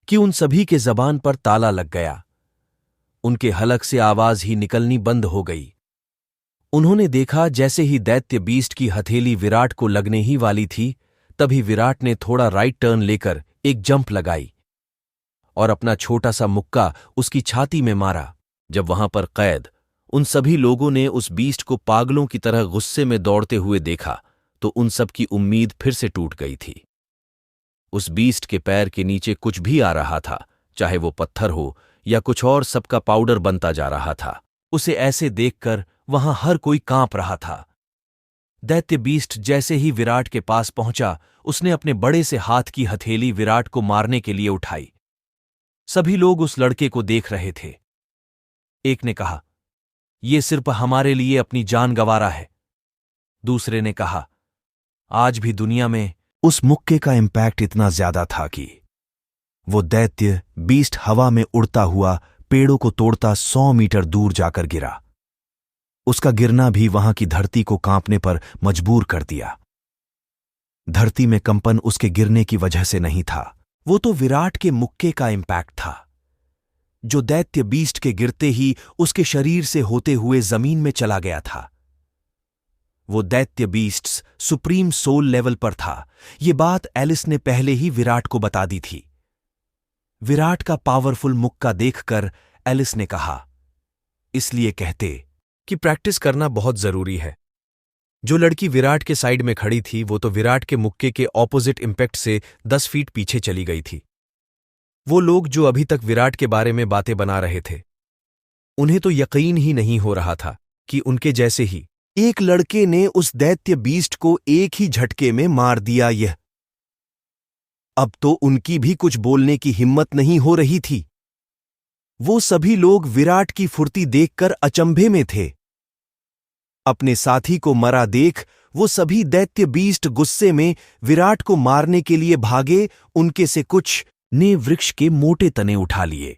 कि उन सभी के जबान पर ताला लग गया। उनके हलक से आवाज ही निकलनी बंद हो गई। उन्होंने देखा जैसे ही दैत्य बीस्ट की हथेली विराट को लगने ही वाली थी, तभी विराट ने थोड़ा राइट टर्न लेकर एक जंप लगाई और अपना छोटा सा मुक्का उसकी छाती में मारा। जब वहां पर कैद उन सभी लोगों ने उस बीस्ट को पागलों की तरह गुस्से में दौड़ते हुए देखा तो उन सब की उम्मीद फिर से टूट गई थी। उस बीस्ट के पैर के नीचे कुछ भी आ रहा था, चाहे वो पत्थर हो या कुछ और, सबका पाउडर बनता जा रहा था। उसे ऐसे देखकर वहां हर कोई कांप रहा था। दैत्य बीस्ट जैसे ही विराट के पास पहुंचा, उसने अपने बड़े से हाथ की हथेली विराट को मारने के लिए उठाई। सभी लोग उस लड़के को देख रहे थे। एक ने कहा, यह सिर्फ हमारे लिए अपनी जान गंवा रहा है। दूसरे ने कहा, आज भी दुनिया में उस मुक्के का इंपैक्ट इतना ज्यादा था कि वो दैत्य बीस्ट हवा में उड़ता हुआ पेड़ों को तोड़ता 100 मीटर दूर जाकर गिरा। उसका गिरना भी वहां की धरती को कांपने पर मजबूर कर दिया। धरती में कंपन उसके गिरने की वजह से नहीं था, वो तो विराट के मुक्के का इंपैक्ट था, जो दैत्य बीस्ट के गिरते ही उसके शरीर से होते हुए जमीन में चला गया था। वो दैत्य बीस्ट सुप्रीम सोल लेवल पर था। ये बात एलिस ने पहले ही विराट को बता दी थी। विराट का पावरफुल मुक्का देखकर एलिस ने कहा, इसलिए कहते कि प्रैक्टिस करना बहुत जरूरी है। जो लड़की विराट के साइड में खड़ी थी वो तो विराट के मुक्के के ऑपोजिट इंपैक्ट से 10 फीट पीछे चली गई थी। वो लोग जो अभी तक विराट के बारे में बातें बना रहे थे, उन्हें तो यकीन ही नहीं हो रहा था कि उनके जैसे ही एक लड़के ने उस दैत्य बीस्ट को एक ही झटके में मार दिया। यह अब तो उनकी भी कुछ बोलने की हिम्मत नहीं हो रही थी। वो सभी लोग विराट की फुर्ती देखकर अचंभे में थे। अपने साथी को मरा देख वो सभी दैत्य बीस्ट गुस्से में विराट को मारने के लिए भागे। उनके से कुछ ने वृक्ष के मोटे तने उठा लिए।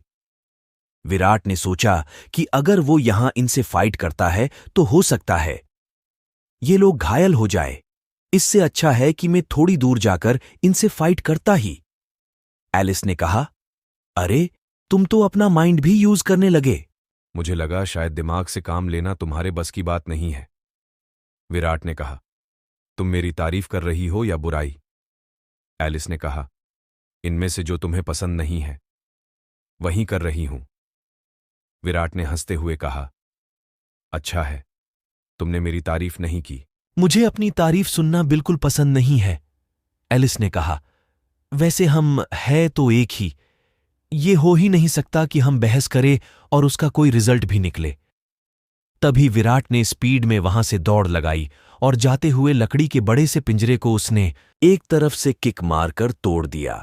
विराट ने सोचा कि अगर वो यहां इनसे फाइट करता है तो हो सकता है ये लोग घायल हो जाए। इससे अच्छा है कि मैं थोड़ी दूर जाकर इनसे फाइट करता ही। एलिस ने कहा, अरे तुम तो अपना माइंड भी यूज करने लगे। मुझे लगा शायद दिमाग से काम लेना तुम्हारे बस की बात नहीं है। विराट ने कहा, तुम मेरी तारीफ कर रही हो या बुराई? एलिस ने कहा, इनमें से जो तुम्हें पसंद नहीं है वहीं कर रही हूं। विराट ने हंसते हुए कहा, अच्छा है, तुमने मेरी तारीफ नहीं की। मुझे अपनी तारीफ सुनना बिल्कुल पसंद नहीं है, एलिस ने कहा। वैसे हम है तो एक ही, ये हो ही नहीं सकता कि हम बहस करें और उसका कोई रिजल्ट भी निकले। तभी विराट ने स्पीड में वहां से दौड़ लगाई और जाते हुए लकड़ी के बड़े से पिंजरे को उसने एक तरफ से किक मारकर तोड़ दिया।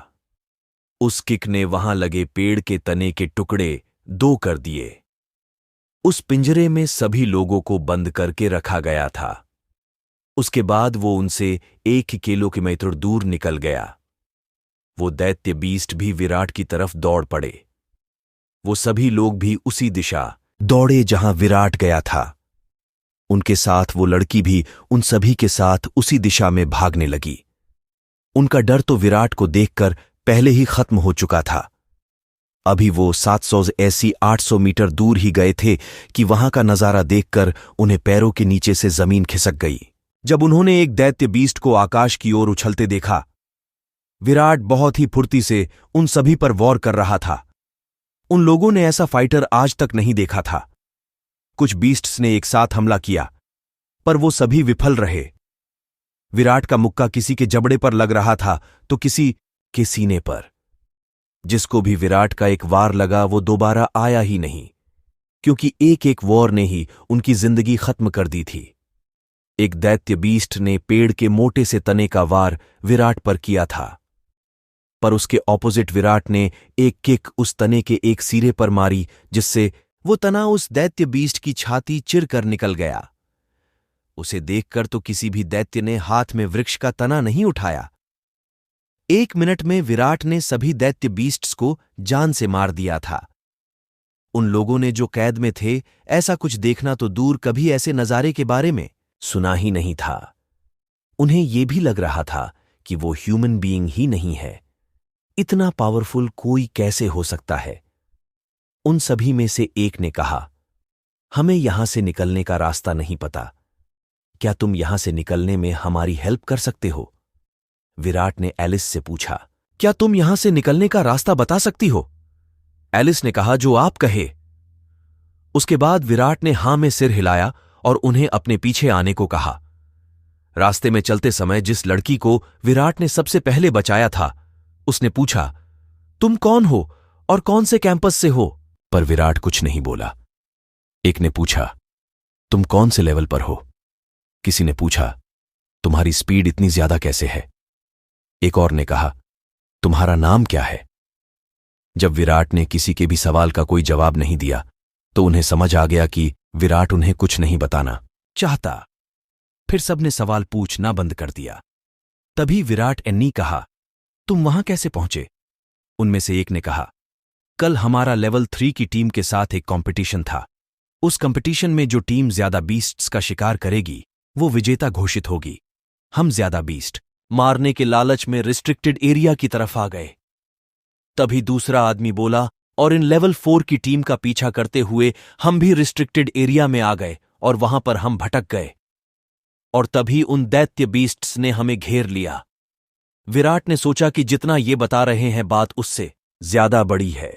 उस किक ने वहां लगे पेड़ के तने के टुकड़े 2 कर दिए। उस पिंजरे में सभी लोगों को बंद करके रखा गया था। उसके बाद वो उनसे 1 किलोमीटर दूर निकल गया। वो दैत्य बीस्ट भी विराट की तरफ दौड़ पड़े। वो सभी लोग भी उसी दिशा दौड़े जहां विराट गया था। उनके साथ वो लड़की भी उन सभी के साथ उसी दिशा में भागने लगी। उनका डर तो विराट को देखकर पहले ही खत्म हो चुका था। अभी वो 700 मीटर दूर ही गए थे कि वहां का नजारा देखकर उन्हें पैरों के नीचे से जमीन खिसक गई। जब उन्होंने एक दैत्य बीस्ट को आकाश की ओर उछलते देखा, विराट बहुत ही फुर्ती से उन सभी पर वॉर कर रहा था। उन लोगों ने ऐसा फाइटर आज तक नहीं देखा था। कुछ बीस्ट्स ने एक साथ हमला किया, पर वो सभी विफल रहे। विराट का मुक्का किसी के जबड़े पर लग रहा था तो किसी के सीने पर। जिसको भी विराट का एक वार लगा वो दोबारा आया ही नहीं, क्योंकि एक एक वॉर ने ही उनकी जिंदगी खत्म कर दी थी। एक दैत्य बीस्ट ने पेड़ के मोटे से तने का वार विराट पर किया था, पर उसके ऑपोजिट विराट ने एक किक उस तने के एक सिरे पर मारी, जिससे वो तना उस दैत्य बीस्ट की छाती चिर कर निकल गया। उसे देखकर तो किसी भी दैत्य ने हाथ में वृक्ष का तना नहीं उठाया। 1 मिनट में विराट ने सभी दैत्य बीस्ट्स को जान से मार दिया था। उन लोगों ने जो कैद में थे, ऐसा कुछ देखना तो दूर, कभी ऐसे नजारे के बारे में सुना ही नहीं था। उन्हें यह भी लग रहा था कि वो ह्यूमन बीइंग ही नहीं है, इतना पावरफुल कोई कैसे हो सकता है? उन सभी में से एक ने कहा, हमें यहां से निकलने का रास्ता नहीं पता। क्या तुम यहां से निकलने में हमारी हेल्प कर सकते हो? विराट ने एलिस से पूछा, क्या तुम यहां से निकलने का रास्ता बता सकती हो? एलिस ने कहा, जो आप कहे। उसके बाद विराट ने हां में सिर हिलाया और उन्हें अपने पीछे आने को कहा। रास्ते में चलते समय जिस लड़की को विराट ने सबसे पहले बचाया था, उसने पूछा, तुम कौन हो और कौन से कैंपस से हो? पर विराट कुछ नहीं बोला। एक ने पूछा, तुम कौन से लेवल पर हो? किसी ने पूछा, तुम्हारी स्पीड इतनी ज्यादा कैसे है? एक और ने कहा, तुम्हारा नाम क्या है? जब विराट ने किसी के भी सवाल का कोई जवाब नहीं दिया तो उन्हें समझ आ गया कि विराट उन्हें कुछ नहीं बताना चाहता। फिर सबने सवाल पूछना बंद कर दिया। तभी विराट ने कहा, तुम वहां कैसे पहुंचे? उनमें से एक ने कहा, कल हमारा लेवल 3 की टीम के साथ एक कंपटीशन था। उस कंपटीशन में जो टीम ज्यादा बीस्ट्स का शिकार करेगी वो विजेता घोषित होगी। हम ज्यादा बीस्ट मारने के लालच में रिस्ट्रिक्टेड एरिया की तरफ आ गए। तभी दूसरा आदमी बोला, और इन लेवल 4 की टीम का पीछा करते हुए हम भी रिस्ट्रिक्टेड एरिया में आ गए और वहां पर हम भटक गए। और तभी उन दैत्य बीस्ट्स ने हमें घेर लिया। विराट ने सोचा कि जितना ये बता रहे हैं बात उससे ज्यादा बड़ी है।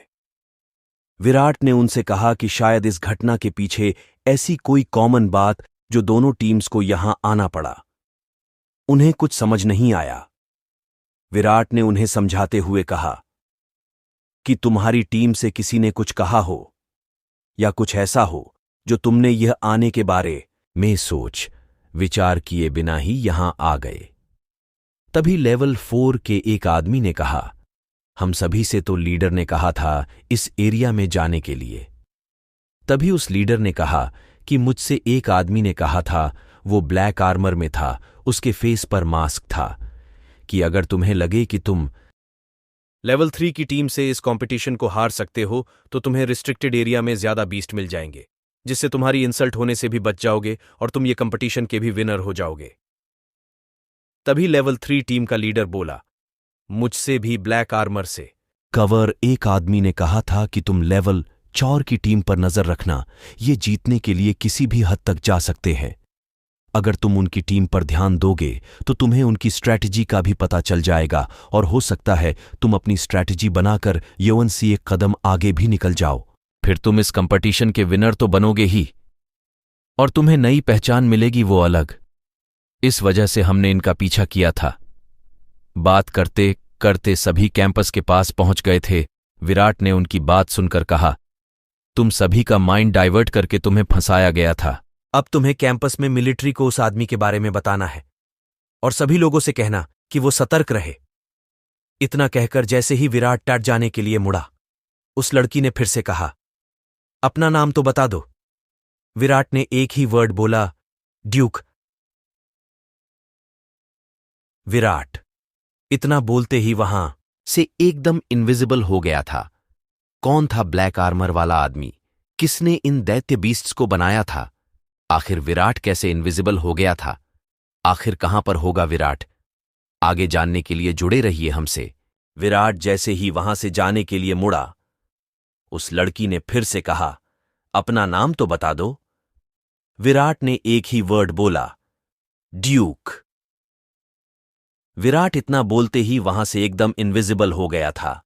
विराट ने उनसे कहा कि शायद इस घटना के पीछे ऐसी कोई कॉमन बात जो दोनों टीम्स को यहां आना पड़ा। उन्हें कुछ समझ नहीं आया। विराट ने उन्हें समझाते हुए कहा कि तुम्हारी टीम से किसी ने कुछ कहा हो या कुछ ऐसा हो जो तुमने यह आने के बारे में सोच विचार किए बिना ही यहां आ गए। तभी लेवल 4 के एक आदमी ने कहा, हम सभी से तो लीडर ने कहा था इस एरिया में जाने के लिए। तभी उस लीडर ने कहा कि मुझसे एक आदमी ने कहा था, वो ब्लैक आर्मर में था, उसके फेस पर मास्क था, कि अगर तुम्हें लगे कि तुम लेवल 3 की टीम से इस कंपटीशन को हार सकते हो तो तुम्हें रिस्ट्रिक्टेड एरिया में ज्यादा बीस्ट मिल जाएंगे, जिससे तुम्हारी इंसल्ट होने से भी बच जाओगे और तुम ये कंपटीशन के भी विनर हो जाओगे। तभी लेवल 3 टीम का लीडर बोला, मुझसे भी ब्लैक आर्मर से कवर एक आदमी ने कहा था कि तुम लेवल 4 की टीम पर नजर रखना, ये जीतने के लिए किसी भी हद तक जा सकते हैं। अगर तुम उनकी टीम पर ध्यान दोगे तो तुम्हें उनकी स्ट्रैटेजी का भी पता चल जाएगा और हो सकता है तुम अपनी स्ट्रैटेजी बनाकर यौवन से एक कदम आगे भी निकल जाओ। फिर तुम इस कंपटीशन के विनर तो बनोगे ही और तुम्हें नई पहचान मिलेगी, वो अलग। इस वजह से हमने इनका पीछा किया था। बात करते करते सभी कैंपस के पास पहुंच गए थे। विराट ने उनकी बात सुनकर कहा, तुम सभी का माइंड डाइवर्ट करके तुम्हें फंसाया गया था। अब तुम्हें कैंपस में मिलिट्री को उस आदमी के बारे में बताना है और सभी लोगों से कहना कि वो सतर्क रहे। इतना कहकर जैसे ही विराट टट जाने के लिए मुड़ा, उस लड़की ने फिर से कहा, अपना नाम तो बता दो। विराट ने एक ही वर्ड बोला, ड्यूक। विराट इतना बोलते ही वहां से एकदम इनविजिबल हो गया था। कौन था ब्लैक आर्मर वाला आदमी? किसने इन दैत्य बीस्ट्स को बनाया था? आखिर विराट कैसे इनविजिबल हो गया था? आखिर कहां पर होगा विराट? आगे जानने के लिए जुड़े रहिए हमसे। विराट जैसे ही वहां से जाने के लिए मुड़ा, उस लड़की ने फिर से कहा, अपना नाम तो बता दो। विराट ने एक ही वर्ड बोला, ड्यूक। विराट इतना बोलते ही वहां से एकदम इनविजिबल हो गया था।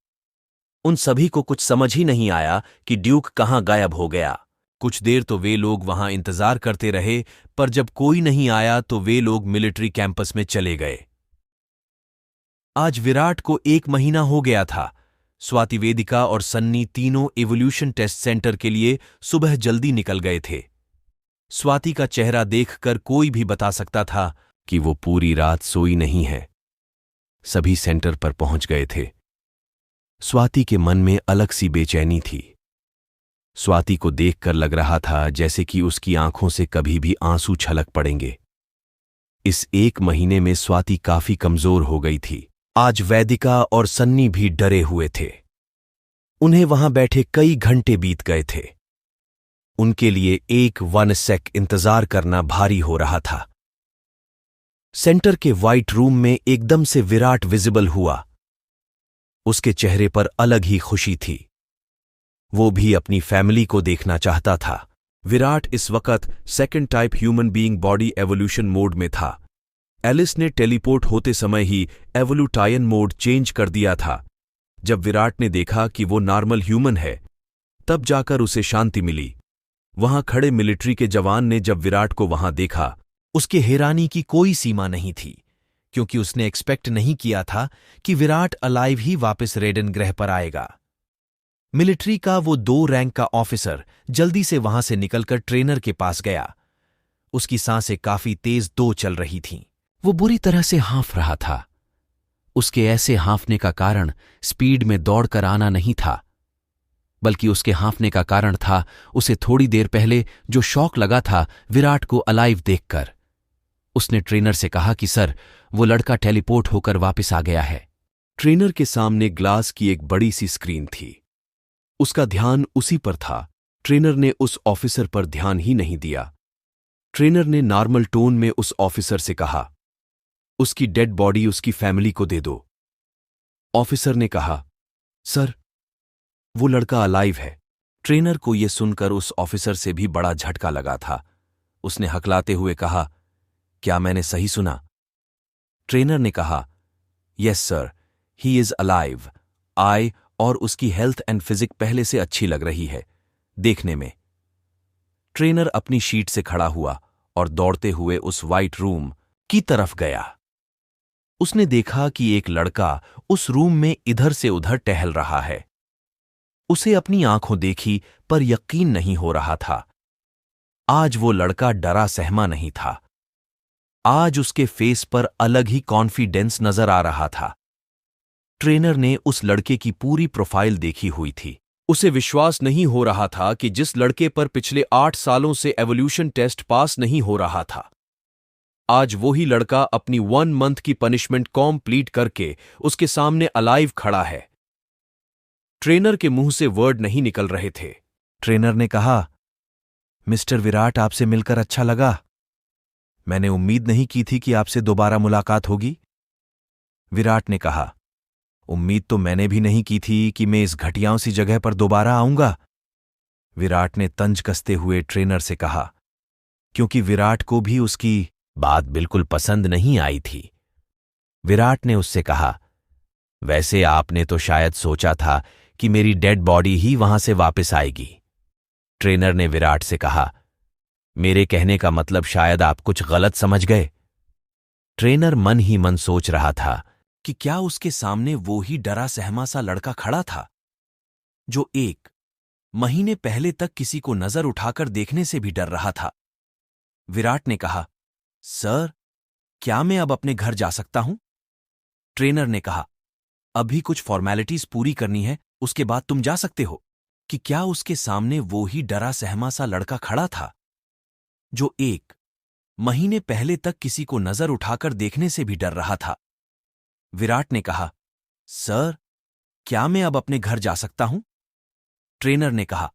उन सभी को कुछ समझ ही नहीं आया कि ड्यूक कहां गायब हो गया। कुछ देर तो वे लोग वहां इंतजार करते रहे, पर जब कोई नहीं आया तो वे लोग मिलिट्री कैंपस में चले गए। आज विराट को 1 महीना हो गया था। स्वाति, वेदिका और सन्नी तीनों इवोल्यूशन टेस्ट सेंटर के लिए सुबह जल्दी निकल गए थे। स्वाति का चेहरा देखकर कोई भी बता सकता था कि वो पूरी रात सोई नहीं है। सभी सेंटर पर पहुंच गए थे। स्वाति के मन में अलग सी बेचैनी थी। स्वाति को देखकर लग रहा था जैसे कि उसकी आंखों से कभी भी आंसू छलक पड़ेंगे। इस 1 महीने में स्वाति काफी कमजोर हो गई थी। आज वेदिका और सन्नी भी डरे हुए थे। उन्हें वहां बैठे कई घंटे बीत गए थे। उनके लिए 1 सेक इंतजार करना भारी हो रहा था। सेंटर के व्हाइट रूम में एकदम से विराट विजिबल हुआ। उसके चेहरे पर अलग ही खुशी थी। वो भी अपनी फैमिली को देखना चाहता था। विराट इस वक्त second type human being body evolution mode में था। एलिस ने टेलीपोर्ट होते समय ही एवोल्यूटायन मोड चेंज कर दिया था। जब विराट ने देखा कि वो नॉर्मल ह्यूमन है, तब जाकर उसे शांति मिली। वहां खड़े मिलिट्री के जवान ने जब विराट को वहां देखा, उसके हैरानी की कोई सीमा नहीं थी, क्योंकि उसने एक्सपेक्ट नहीं किया था कि विराट अलाइव ही वापस रेडन ग्रह पर आएगा। मिलिट्री का वो 2 रैंक का ऑफिसर जल्दी से वहां से निकलकर ट्रेनर के पास गया। उसकी सांसें काफी तेज दो चल रही थीं। वो बुरी तरह से हाँफ रहा था। उसके ऐसे हाँफने का कारण स्पीड में दौड़कर आना नहीं था, बल्कि उसके हाँफने का कारण था उसे थोड़ी देर पहले जो शॉक लगा था विराट को अलाइव देखकर। उसने ट्रेनर से कहा कि सर, वो लड़का टेलीपोर्ट होकर वापस आ गया है। ट्रेनर के सामने ग्लास की एक बड़ी सी स्क्रीन थी। उसका ध्यान उसी पर था। ट्रेनर ने उस ऑफिसर पर ध्यान ही नहीं दिया। ट्रेनर ने नॉर्मल टोन में उस ऑफिसर से कहा, उसकी डेड बॉडी उसकी फैमिली को दे दो। ऑफिसर ने कहा, सर, वो लड़का अलाइव है। ट्रेनर को यह सुनकर उस ऑफिसर से भी बड़ा झटका लगा था। उसने हकलाते हुए कहा, क्या मैंने सही सुना? ट्रेनर ने कहा, yes sir, he is alive. I और उसकी हेल्थ एंड फिजिक पहले से अच्छी लग रही है देखने में। ट्रेनर अपनी शीट से खड़ा हुआ और दौड़ते हुए उस वाइट रूम की तरफ गया। उसने देखा कि एक लड़का उस रूम में इधर से उधर टहल रहा है। उसे अपनी आंखों देखी पर यकीन नहीं हो रहा था। आज वो लड़का डरा सहमा नहीं था। आज उसके फेस पर अलग ही कॉन्फिडेंस नजर आ रहा था। ट्रेनर ने उस लड़के की पूरी प्रोफाइल देखी हुई थी। उसे विश्वास नहीं हो रहा था कि जिस लड़के पर पिछले 8 सालों से एवोल्यूशन टेस्ट पास नहीं हो रहा था, आज वही लड़का अपनी 1 मंथ की पनिशमेंट कंप्लीट करके उसके सामने अलाइव खड़ा है। ट्रेनर के मुंह से वर्ड नहीं निकल रहे थे। ट्रेनर ने कहा, मिस्टर विराट, आपसे मिलकर अच्छा लगा। मैंने उम्मीद नहीं की थी कि आपसे दोबारा मुलाकात होगी। विराट ने कहा, उम्मीद तो मैंने भी नहीं की थी कि मैं इस घटियाओं सी जगह पर दोबारा आऊंगा। विराट ने तंज कसते हुए ट्रेनर से कहा, क्योंकि विराट को भी उसकी बात बिल्कुल पसंद नहीं आई थी। विराट ने उससे कहा, वैसे आपने तो शायद सोचा था कि मेरी डेड बॉडी ही वहां से वापस आएगी। ट्रेनर ने विराट से कहा, मेरे कहने का मतलब शायद आप कुछ गलत समझ गए। ट्रेनर मन ही मन सोच रहा था कि क्या उसके सामने वो ही डरा सहमा सा लड़का खड़ा था, जो 1 महीने पहले तक किसी को नजर उठाकर देखने से भी डर रहा था। विराट ने कहा, सर, क्या मैं अब अपने घर जा सकता हूं? ट्रेनर ने कहा, अभी कुछ फॉर्मेलिटीज पूरी करनी है, उसके बाद तुम जा सकते हो। कि क्या उसके सामने वो ही डरा सहमा सा लड़का खड़ा था, जो 1 महीने पहले तक किसी को नजर उठाकर देखने से भी डर रहा था। विराट ने कहा, सर, क्या मैं अब अपने घर जा सकता हूं? ट्रेनर ने कहा,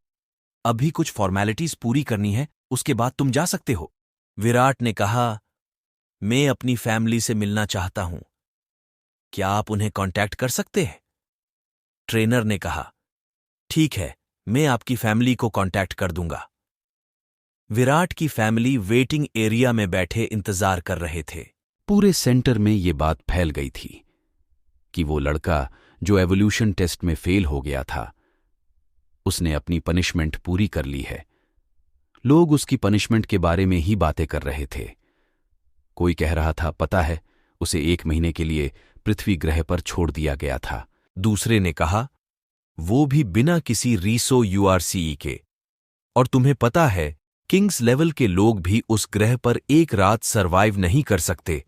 अभी कुछ फॉर्मेलिटीज पूरी करनी है, उसके बाद तुम जा सकते हो। विराट ने कहा, मैं अपनी फैमिली से मिलना चाहता हूं, क्या आप उन्हें कांटेक्ट कर सकते हैं? ट्रेनर ने कहा, ठीक है, मैं आपकी फैमिली को कांटेक्ट कर दूंगा। विराट की फैमिली वेटिंग एरिया में बैठे इंतजार कर रहे थे। पूरे सेंटर में ये बात फैल गई थी कि वो लड़का जो एवोल्यूशन टेस्ट में फेल हो गया था, उसने अपनी पनिशमेंट पूरी कर ली है। लोग उसकी पनिशमेंट के बारे में ही बातें कर रहे थे। कोई कह रहा था, पता है, उसे 1 महीने के लिए पृथ्वी ग्रह पर छोड़ दिया गया था। दूसरे ने कहा, वो भी बिना किसी रीसो यूआरसीई के। और तुम्हें पता है, किंग्स लेवल के लोग भी उस ग्रह पर 1 रात सरवाइव नहीं कर सकते,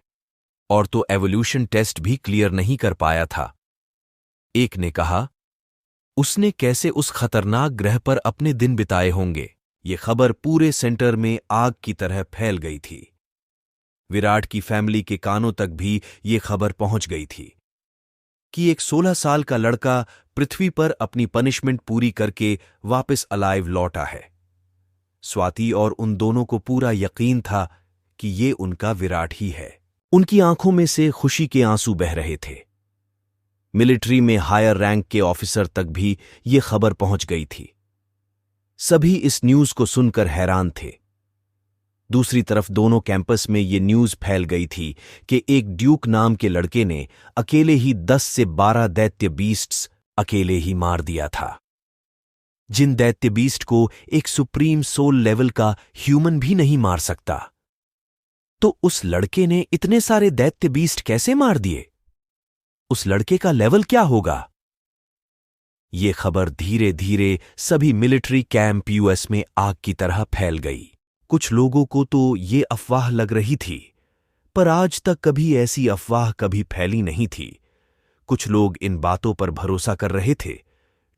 और तो एवोल्यूशन टेस्ट भी क्लियर नहीं कर पाया था। एक ने कहा, उसने कैसे उस खतरनाक ग्रह पर अपने दिन बिताए होंगे। ये खबर पूरे सेंटर में आग की तरह फैल गई थी। विराट की फैमिली के कानों तक भी ये खबर पहुंच गई थी कि एक 16 साल का लड़का पृथ्वी पर अपनी पनिशमेंट पूरी करके वापस अलाइव लौटा है। स्वाति और उन दोनों को पूरा यकीन था कि ये उनका विराट ही है। उनकी आंखों में से खुशी के आंसू बह रहे थे। मिलिट्री में हायर रैंक के ऑफिसर तक भी ये खबर पहुंच गई थी। सभी इस न्यूज को सुनकर हैरान थे। दूसरी तरफ दोनों कैंपस में ये न्यूज फैल गई थी कि एक ड्यूक नाम के लड़के ने अकेले ही 10 से 12 दैत्य बीस्ट्स अकेले ही मार दिया था, जिन दैत्य बीस्ट को एक सुप्रीम सोल लेवल का ह्यूमन भी नहीं मार सकता। तो उस लड़के ने इतने सारे दैत्य बीस्ट कैसे मार दिए? उस लड़के का लेवल क्या होगा? ये खबर धीरे धीरे सभी मिलिट्री कैंप यूएस में आग की तरह फैल गई। कुछ लोगों को तो ये अफवाह लग रही थी, पर आज तक कभी ऐसी अफवाह कभी फैली नहीं थी। कुछ लोग इन बातों पर भरोसा कर रहे थे।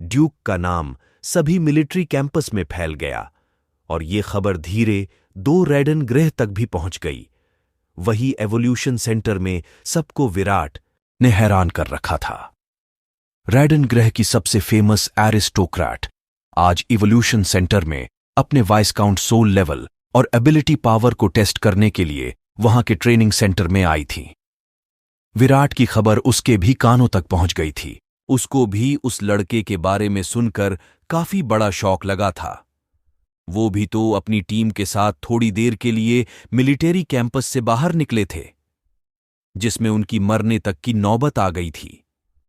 ड्यूक का नाम सभी मिलिट्री कैंपस में फैल गया और ये खबर धीरे 2 रैडन ग्रह तक भी पहुंच गई। वही एवोल्यूशन सेंटर में सबको विराट ने हैरान कर रखा था। रैडन ग्रह की सबसे फेमस एरिस्टोक्रेट आज इवोल्यूशन सेंटर में अपने वाइसकाउंट सोल लेवल और एबिलिटी पावर को टेस्ट करने के लिए वहां के ट्रेनिंग सेंटर में आई थी। विराट की खबर उसके भी कानों तक पहुंच गई थी। उसको भी उस लड़के के बारे में सुनकर काफी बड़ा शौक लगा था। वो भी तो अपनी टीम के साथ थोड़ी देर के लिए मिलिट्री कैंपस से बाहर निकले थे, जिसमें उनकी मरने तक की नौबत आ गई थी।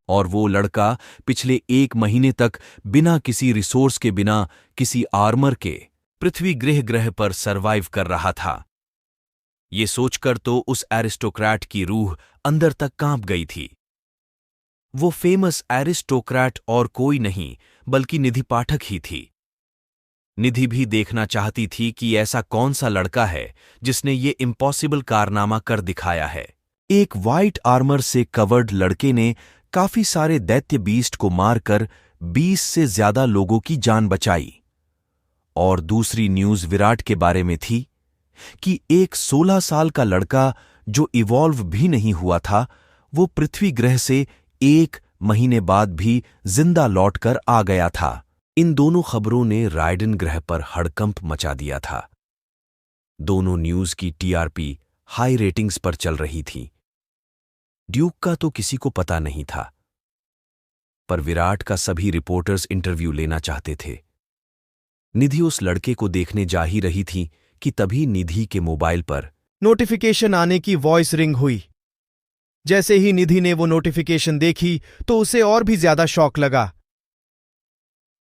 और वो लड़का पिछले 1 महीने तक बिना किसी रिसोर्स के, बिना किसी आर्मर के पृथ्वी ग्रह पर सरवाइव कर रहा था। ये सोचकर तो उस एरिस्टोक्रेट की रूह अंदर तक कांप गई थी। वो फेमस एरिस्टोक्रेट और कोई नहीं बल्कि निधि पाठक ही थी। निधि भी देखना चाहती थी कि ऐसा कौन सा लड़का है जिसने ये इम्पॉसिबल कारनामा कर दिखाया है। एक वाइट आर्मर से कवर्ड लड़के ने काफी सारे दैत्य बीस्ट को मारकर 20 से ज्यादा लोगों की जान बचाई। और दूसरी न्यूज विराट के बारे में थी कि एक 16 साल का लड़का जो इवॉल्व भी नहीं हुआ था, वो पृथ्वी ग्रह से 1 महीने बाद भी जिंदा लौटकर आ गया था। इन दोनों खबरों ने राइडन ग्रह पर हड़कंप मचा दिया था। दोनों न्यूज की टीआरपी हाई रेटिंग्स पर चल रही थी। ड्यूक का तो किसी को पता नहीं था, पर विराट का सभी रिपोर्टर्स इंटरव्यू लेना चाहते थे। निधि उस लड़के को देखने जा ही रही थी कि तभी निधि के मोबाइल पर नोटिफिकेशन आने की वॉइस रिंग हुई। जैसे ही निधि ने वो नोटिफिकेशन देखी तो उसे और भी ज्यादा शॉक लगा।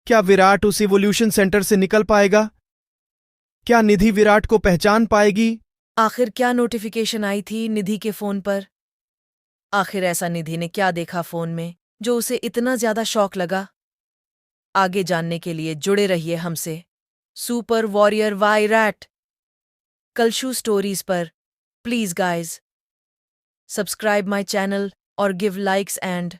क्या विराट उस इवोल्यूशन सेंटर से निकल पाएगा? क्या निधि विराट को पहचान पाएगी? आखिर क्या नोटिफिकेशन आई थी निधि के फोन पर? आखिर ऐसा निधि ने क्या देखा फोन में जो उसे इतना ज्यादा शॉक लगा? आगे जानने के लिए जुड़े रहिए हमसे सुपर वॉरियर वायरैट कलशू स्टोरीज पर। Please guys subscribe my channel और गिव लाइक्स एंड